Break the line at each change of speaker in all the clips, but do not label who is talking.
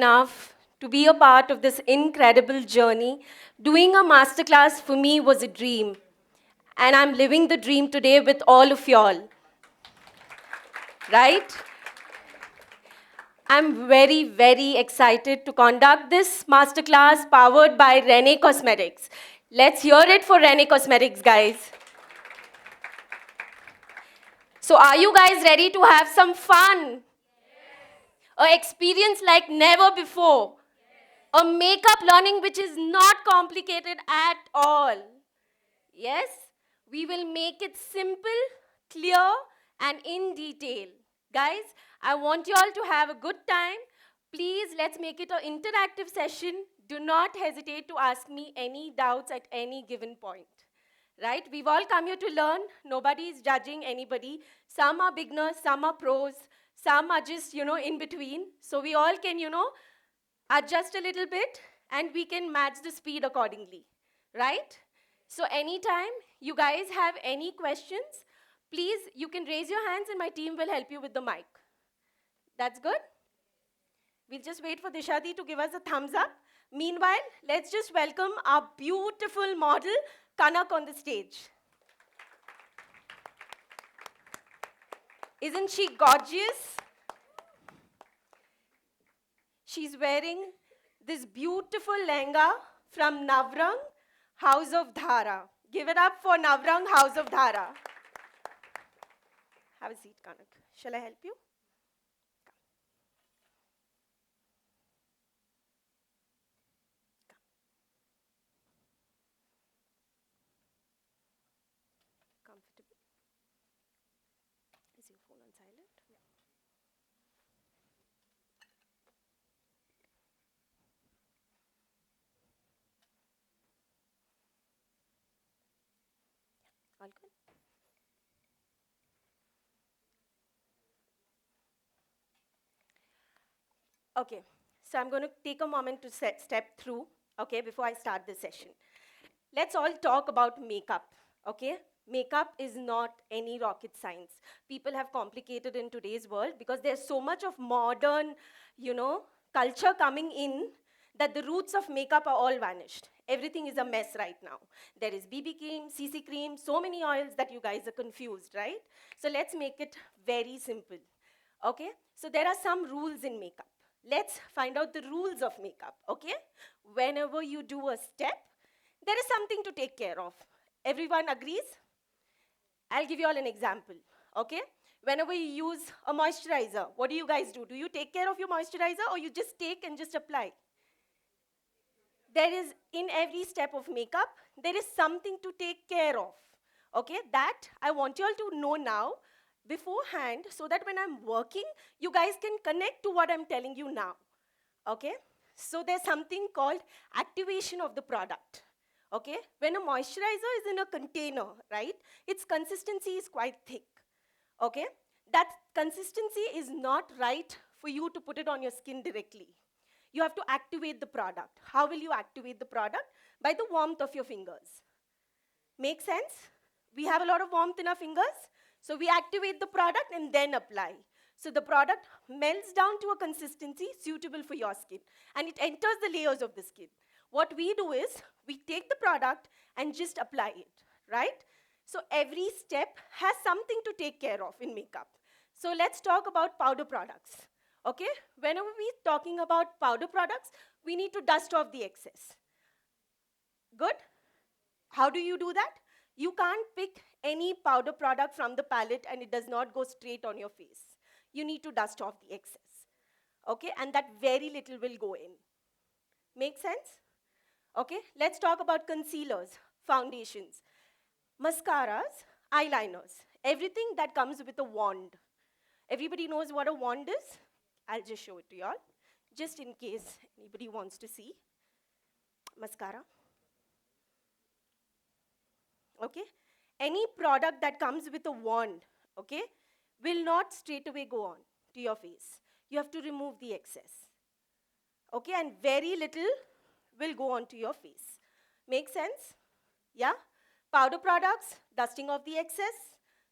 Enough to be a part of this incredible journey. Doing a masterclass for me was a dream, and I'm living the dream today with all of y'all, right? I'm very, very excited to conduct this masterclass powered by Rene Cosmetics. Let's hear it for Rene Cosmetics, guys. So, are you guys ready to have some fun? A experience like never before. A makeup learning which is not complicated at all. Yes, we will make it simple, clear, and in detail. Guys, I want you all to have a good time. Please, let's make it an interactive session. Do not hesitate to ask me any doubts at any given point. Right? We've all come here to learn. Nobody is judging anybody. Some are beginners, some are pros, some are just, in between. So we all can, adjust a little bit and we can match the speed accordingly. Right? So anytime you guys have any questions, please, you can raise your hands and my team will help you with the mic. That's good? We'll just wait for Dishadi to give us a thumbs up. Meanwhile, let's just welcome our beautiful model, Kanak, on the stage. Isn't she gorgeous? She's wearing this beautiful lehenga from Navrang, House of Dhara. Give it up for Navrang, House of Dhara. Have a seat, Kanak. Shall I help you? Comfortable. Is your phone on silent? Yeah. All good? Okay, so I'm going to take a moment to step through, okay, before I start this session. Let's all talk about makeup, okay? Makeup is not any rocket science. People have complicated in today's world because there's so much of modern, culture coming in that the roots of makeup are all vanished. Everything is a mess right now. There is BB cream, CC cream, so many oils that you guys are confused, right? So let's make it very simple, okay? So there are some rules in makeup. Let's find out the rules of makeup, okay? Whenever you do a step, there is something to take care of. Everyone agrees? I'll give you all an example, okay? Whenever you use a moisturizer, what do you guys do? Do you take care of your moisturizer or you just take and just apply? There is, in every step of makeup, there is something to take care of, okay? That I want you all to know now beforehand so that when I'm working, you guys can connect to what I'm telling you now, okay? So there's something called activation of the product. Okay, when a moisturizer is in a container, right, its consistency is quite thick, okay? That consistency is not right for you to put it on your skin directly. You have to activate the product. How will you activate the product? By the warmth of your fingers. Make sense? We have a lot of warmth in our fingers, so we activate the product and then apply. So the product melts down to a consistency suitable for your skin, and it enters the layers of the skin. What we do is, we take the product and just apply it, right? So every step has something to take care of in makeup. So let's talk about powder products, okay? Whenever we're talking about powder products, we need to dust off the excess. Good? How do you do that? You can't pick any powder product from the palette and it does not go straight on your face. You need to dust off the excess, okay? And that very little will go in. Make sense? Okay, let's talk about concealers, foundations, mascaras, eyeliners, everything that comes with a wand. Everybody knows what a wand is? I'll just show it to y'all, just in case anybody wants to see. Mascara. Okay, any product that comes with a wand, okay, will not straight away go on to your face. You have to remove the excess. Okay, and very little will go onto your face. Make sense? Yeah? Powder products, dusting off the excess.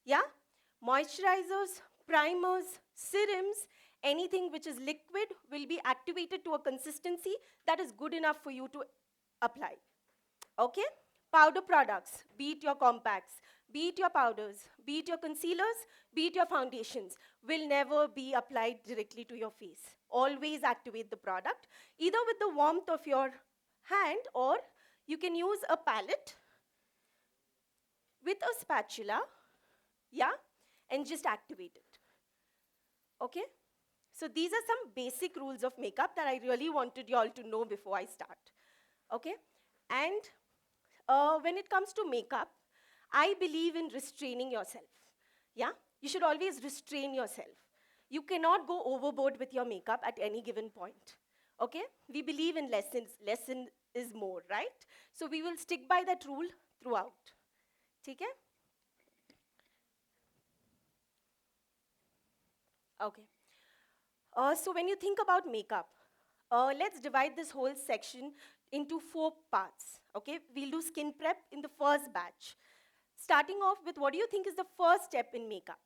Yeah? Moisturizers, primers, serums, Anything which is liquid will be activated to a consistency that is good enough for you to apply. Okay? Powder products, be it your compacts, be it your powders, be it your concealers, be it your foundations, will never be applied directly to your face. Always activate the product, either with the warmth of your hand, or you can use a palette with a spatula, yeah, and just activate it. Okay? So these are some basic rules of makeup that I really wanted you all to know before I start. Okay? And when it comes to makeup, I believe in restraining yourself. Yeah? You should always restrain yourself. You cannot go overboard with your makeup at any given point. Okay? We believe in lessons. Lesson is more, right? So we will stick by that rule throughout. Okay? Okay. So when you think about makeup, let's divide this whole section into 4 parts. Okay? We'll do skin prep in the first batch. Starting off with, what do you think is the first step in makeup?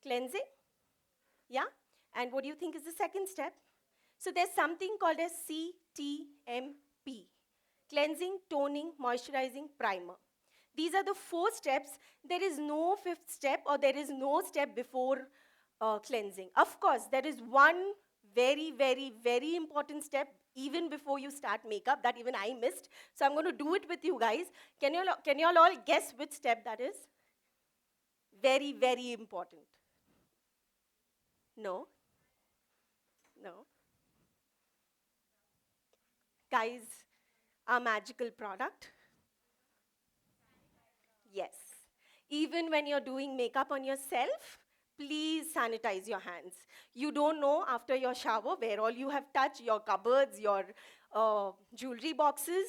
Cleansing? Yeah? And what do you think is the second step? So there's something called as CTMP. Cleansing, toning, moisturizing, primer. These are the 4 steps. There is no 5th step, or there is no step before cleansing. Of course, there is one very, very, very important step even before you start makeup that even I missed. So I'm going to do it with you guys. Can you all guess which step that is? Very, very important. No? No? Guys, our magical product? Yes. Even when you're doing makeup on yourself, please sanitize your hands. You don't know after your shower where all you have touched, your cupboards, your jewelry boxes,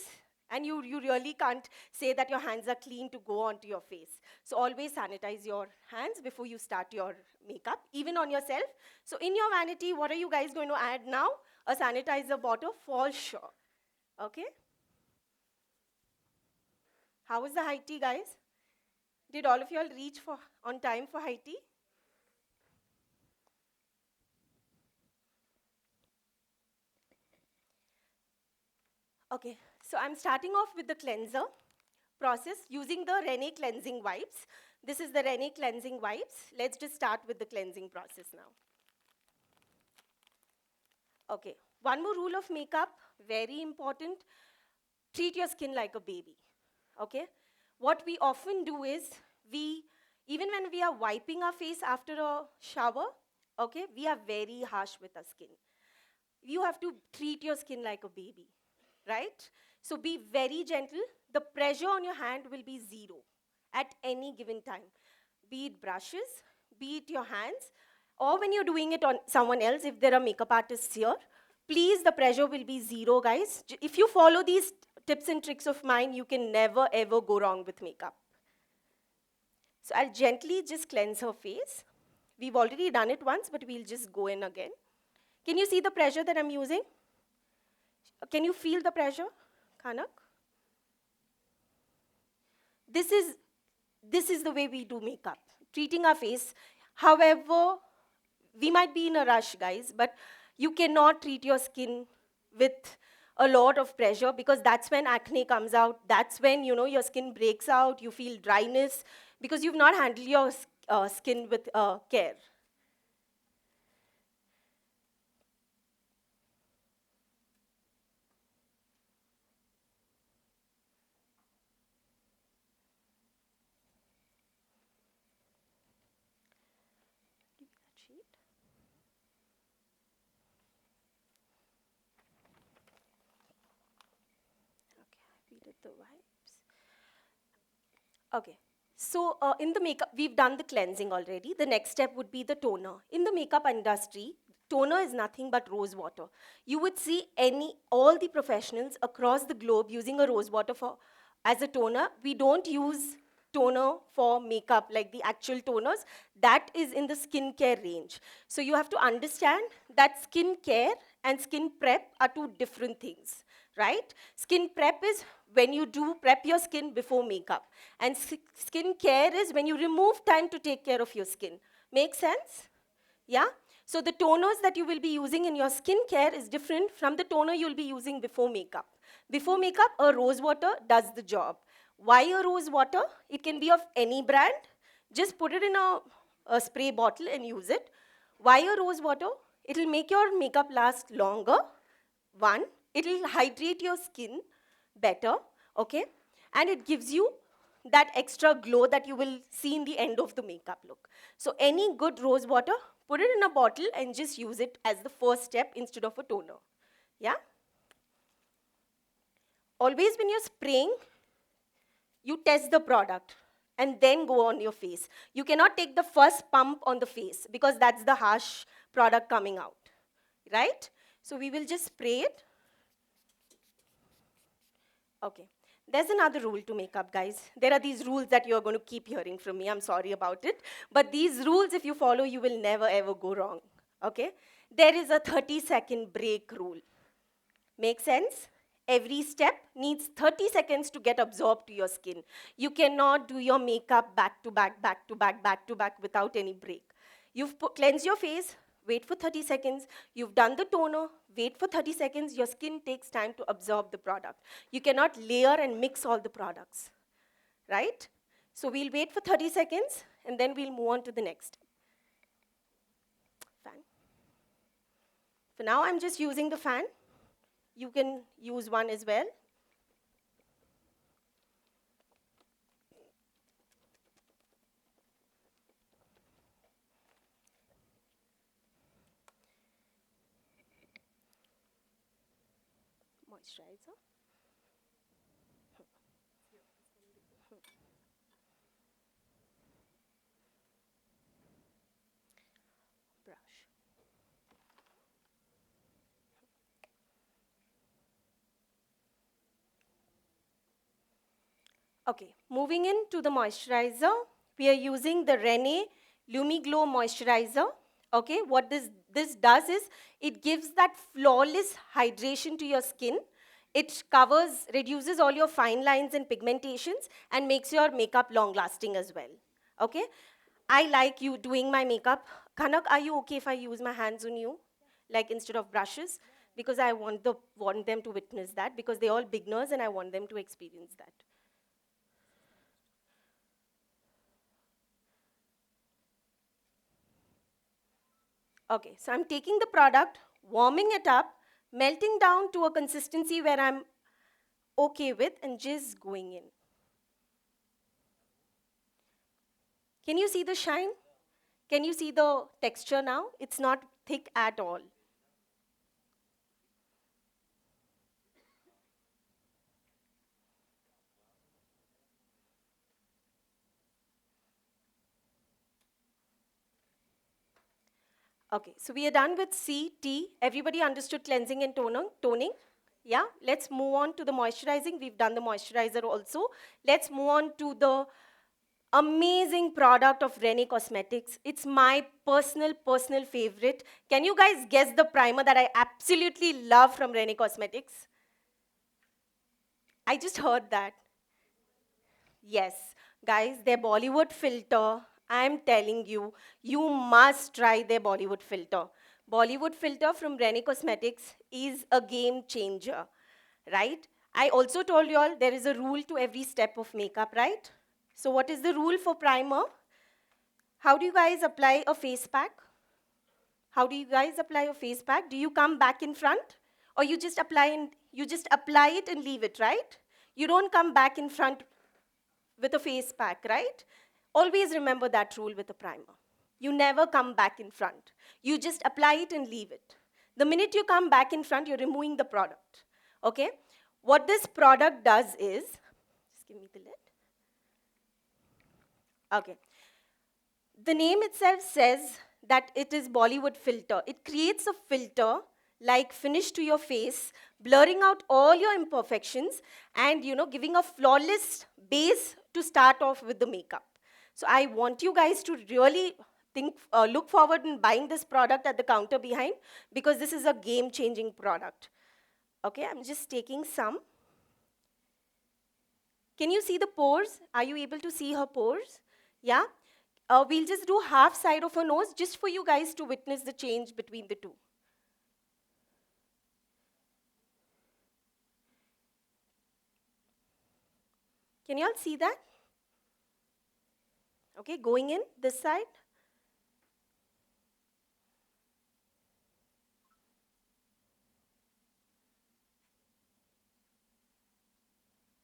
and you really can't say that your hands are clean to go onto your face. So always sanitize your hands before you start your makeup, even on yourself. So in your vanity, what are you guys going to add now? A sanitizer bottle for sure. Okay? How was the high tea, guys? Did all of you all reach on time for high tea? Okay, so I'm starting off with the cleanser process using the Rene cleansing wipes. This is the Rene cleansing wipes. Let's just start with the cleansing process now. Okay, one more rule of makeup, very important. Treat your skin like a baby, okay? What we often do is, even when we are wiping our face after a shower, okay, we are very harsh with our skin. You have to treat your skin like a baby, right? So be very gentle. The pressure on your hand will be 0 at any given time. Be it brushes, be it your hands, or when you're doing it on someone else, if there are makeup artists here, please, the pressure will be 0, guys. If you follow these tips and tricks of mine, you can never, ever go wrong with makeup. So I'll gently just cleanse her face. We've already done it once, but we'll just go in again. Can you see the pressure that I'm using? Can you feel the pressure, Kanak? This is the way we do makeup, treating our face. However, we might be in a rush, guys, but you cannot treat your skin with a lot of pressure, because that's when acne comes out. That's when, your skin breaks out, you feel dryness, because you've not handled your skin with care. The wipes. Okay, so in the makeup, we've done the cleansing already. The next step would be the toner. In the makeup industry, toner is nothing but rose water. You would see all the professionals across the globe using a rose water as a toner. We don't use toner for makeup, like the actual toners. That is in the skincare range. So you have to understand that skincare and skin prep are 2 different things, right? Skin prep is when you do prep your skin before makeup. And skin care is when you remove time to take care of your skin. Make sense? Yeah? So the toners that you will be using in your skincare is different from the toner you'll be using before makeup. Before makeup, a rose water does the job. Why a rose water? It can be of any brand. Just put it in a spray bottle and use it. Why a rose water? It'll make your makeup last longer. One, it'll hydrate your skin better, okay? And it gives you that extra glow that you will see in the end of the makeup look. So any good rose water, put it in a bottle and just use it as the first step instead of a toner. Yeah? Always when you're spraying, you test the product and then go on your face. You cannot take the first pump on the face because that's the harsh product coming out, right? So we will just spray it. Okay. There's another rule to makeup, guys. There are these rules that you're going to keep hearing from me. I'm sorry about it. But these rules, if you follow, you will never ever go wrong. Okay? There is a 30-second break rule. Make sense? Every step needs 30 seconds to get absorbed to your skin. You cannot do your makeup back to back, back to back, back to back without any break. You've cleansed your face, wait for 30 seconds. You've done the toner, wait for 30 seconds. Your skin takes time to absorb the product. You cannot layer and mix all the products, right? So we'll wait for 30 seconds, and then we'll move on to the next. Fan. For now, I'm just using the fan. You can use one as well. Moisturizer. Brush. Okay, moving into the moisturizer, we are using the Rene Lumiglow Moisturizer. Okay, what this does is, it gives that flawless hydration to your skin. It covers, reduces all your fine lines and pigmentations and makes your makeup long-lasting as well. Okay, I like you doing my makeup. Kanak, are you okay if I use my hands on you, like instead of brushes? Because I want them to witness that, because they're all beginners and I want them to experience that. Okay, so I'm taking the product, warming it up, melting down to a consistency where I'm okay with, and just going in. Can you see the shine? Can you see the texture now? It's not thick at all. Okay, so we are done with C, T. Everybody understood cleansing and toning? Yeah, let's move on to the moisturizing. We've done the moisturizer also. Let's move on to the amazing product of Rene Cosmetics. It's my personal favorite. Can you guys guess the primer that I absolutely love from Rene Cosmetics? I just heard that. Yes, guys, their Bollywood filter, I'm telling you, you must try their Bollywood filter. Bollywood filter from Rene Cosmetics is a game changer, right? I also told you all there is a rule to every step of makeup, right? So what is the rule for primer? How do you guys apply a face pack? How do you guys apply a face pack? Do you come back in front? Or you just apply it and leave it, right? You don't come back in front with a face pack, right? Always remember that rule with a primer. You never come back in front. You just apply it and leave it. The minute you come back in front, you're removing the product, okay? What this product does is, just give me the lid. Okay. The name itself says that it is Bollywood filter. It creates a filter like finish to your face, blurring out all your imperfections and giving a flawless base to start off with the makeup. So I want you guys to really look forward in buying this product at the counter behind, because this is a game-changing product. Okay, I'm just taking some. Can you see the pores? Are you able to see her pores? Yeah? We'll just do half side of her nose just for you guys to witness the change between the two. Can you all see that? Okay, going in this side.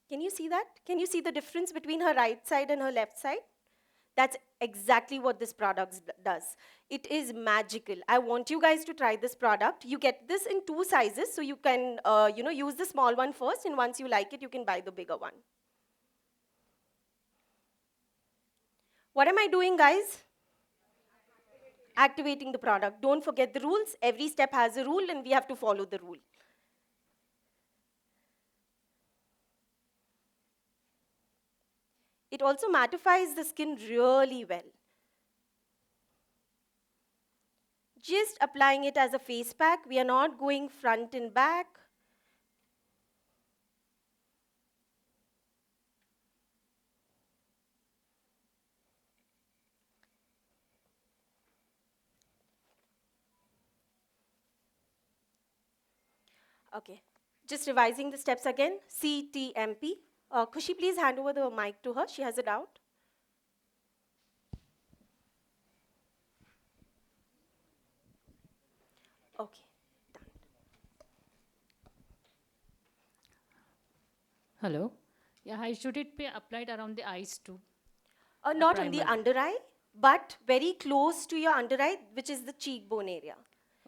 Can you see that? Can you see the difference between her right side and her left side? That's exactly what this product does. It is magical. I want you guys to try this product. You get this in 2 sizes, so you can use the small one first, and once you like it, you can buy the bigger one. What am I doing, guys? Activating the product. Don't forget the rules. Every step has a rule, and we have to follow the rule. It also mattifies the skin really well. Just applying it as a face pack. We are not going front and back. Okay, just revising the steps again. CTMP. Kushi, please hand over the mic to her. She has a doubt. Okay, done.
Hello. Yeah, hi. Should it be applied around the eyes too?
Not on the
primer.
under eye, but very close to your under eye, which is the cheekbone area.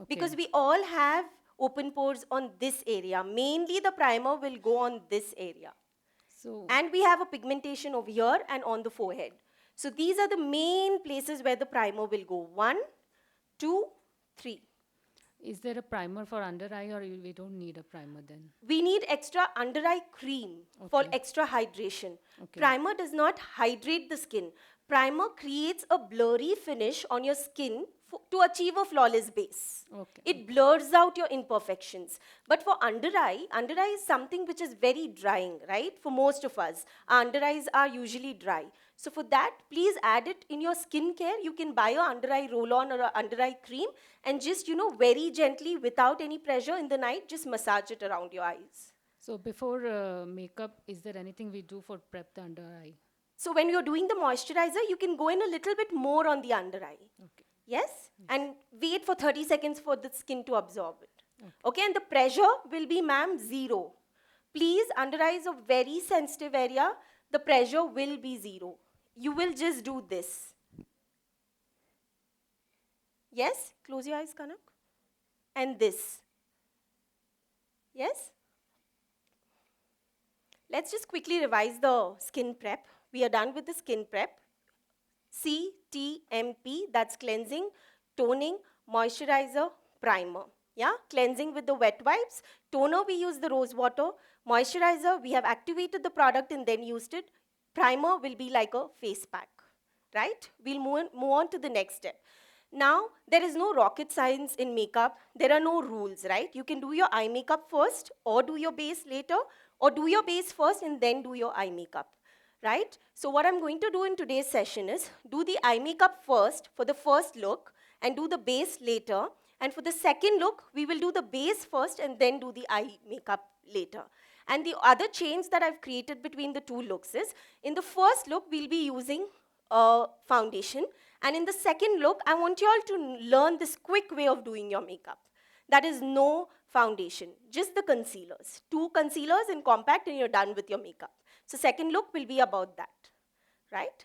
Because we all have open pores on this area. Mainly the primer will go on this area.
So,
And we have a pigmentation over here and on the forehead. So these are the main places where the primer will go. 1, 2, 3.
is there a primer for under eye, or we don't need a primer then?
We need extra under eye cream for
Okay.
extra hydration.
Okay.
Primer does not hydrate the skin. Primer creates a blurry finish on your skin to achieve a flawless base.
Okay.
It blurs out your imperfections. But for under eye is something which is very drying, right? For most of us, our under eyes are usually dry. So for that, please add it in your skincare. You can buy a under eye roll-on or a under eye cream and just, very gently, without any pressure in the night, just massage it around your eyes.
So before makeup, is there anything we do for prep the under eye?
So when you're doing the moisturizer, you can go in a little bit more on the under eye.
Okay.
Yes? And wait for 30 seconds for the skin to absorb it. Okay, and the pressure will be, ma'am, 0. Please, under eye is a very sensitive area. The pressure will be 0. You will just do this. Yes? Close your eyes, Kanak. And this. Yes? Let's just quickly revise the skin prep. We are done with the skin prep. CTMP, that's cleansing, toning, moisturizer, primer. Yeah, cleansing with the wet wipes. Toner, we use the rose water. Moisturizer, we have activated the product and then used it. Primer will be like a face pack, right? We'll move on to the next step. Now, there is no rocket science in makeup. There are no rules, right? You can do your eye makeup first or do your base later, or do your base first and then do your eye makeup, right? So what I'm going to do in today's session is do the eye makeup first for the first look and do the base later. And for the second look, we will do the base first and then do the eye makeup later. And the other change that I've created between the two looks is, in the first look, we'll be using foundation. And in the second look, I want you all to learn this quick way of doing your makeup. That is no foundation, just the concealers. 2 concealers in compact and you're done with your makeup. So second look will be about that, right?